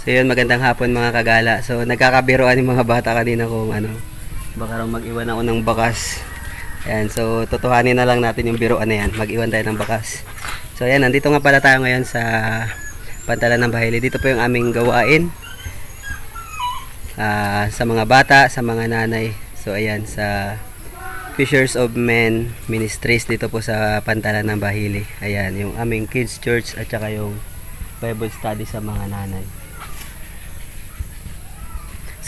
So yun, magandang hapon mga kagala. So nagkakabiroan yung mga bata kanina kung ano, baka raw mag-iwan ako ng bakas. Ayan, so totohanin na lang natin yung biroan na yan. Mag-iwan tayo ng bakas. So ayan, nandito nga pala tayo ngayon sa Pantalan ng Bahili. Dito po yung aming gawain. Sa mga bata, sa mga nanay. So ayan, sa Fishers of Men Ministries dito po sa Pantalan ng Bahili. Ayan, yung aming kids church at saka yung Bible study sa mga nanay.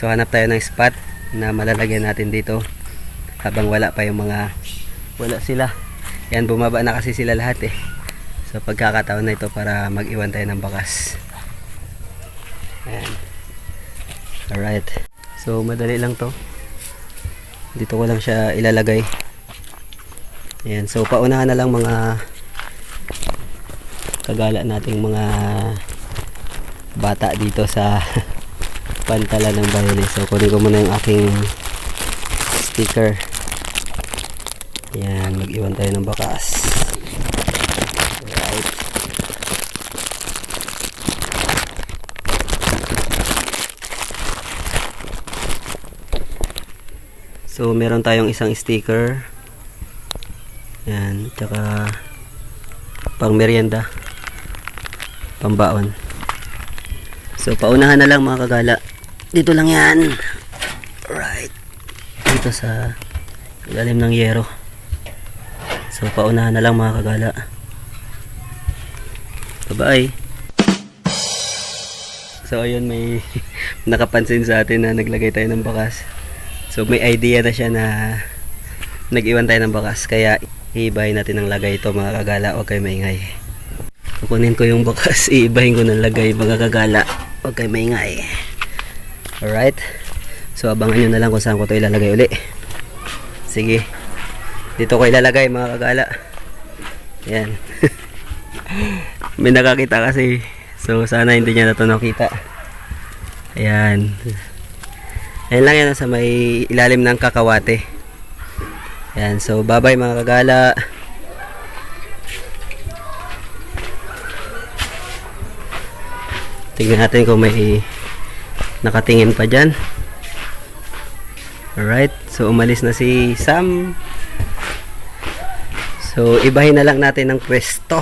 So hanap tayo ng spot na malalagyan natin dito habang wala pa yung mga wala sila. Yan, bumaba na kasi sila lahat eh. So pagkakataon na ito para mag-iwan tayo ng bakas. Ayan. Alright. So madali lang to. Dito ko lang siya ilalagay. Ayan. So paunahan na lang mga kagala nating mga bata dito sa Pantalan ng Bahili. So kunin ko muna yung aking sticker. Ayan, mag-iwan tayo ng bakas. Alright. So meron tayong isang sticker. Ayan, tsaka pang merienda, pambaon. So paunahan na lang mga kagala. Dito lang yan. Right. Dito sa ilalim ng yero. So paunahan na lang mga kagala. Bye-bye. So ayun, may nakapansin sa atin na naglagay tayo ng bakas. So may idea na siya na nag-iwan tayo ng bakas. Kaya iibahin natin ng lagay ito mga kagala. Huwag kayo maingay. Kukunin ko yung bakas. Iibahin ko ng lagay mga kagala. Huwag kayo maingay. Alright. So abangan nyo na lang kung saan ko ito ilalagay uli. Sige. Dito ko ilalagay mga kagala. Ayan. May nakakita kasi. So sana hindi niya na ito nakita. Ayan. Ayan lang yan sa may ilalim ng kakawate. Ayan. So bye bye mga kagala. Tingnan natin kung may nakatingin pa dyan. Alright. So umalis na si Sam. So ibahin na lang natin ng pwesto.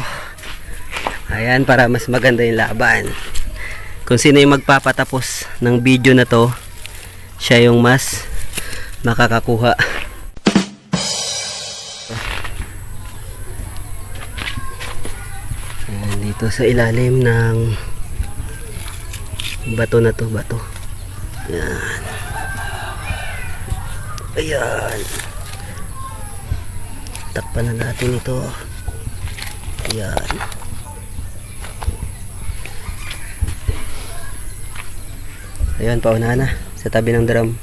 Ayan, para mas maganda yung laban. Kung sino yung magpapatapos ng video na to, siya yung mas makakakuha. Ayan, dito sa ilalim ng bato na to, bato. Ayan. Ayan. Takpan na natin ito. Ayan. Ayan, paunahan na sa tabi ng drum.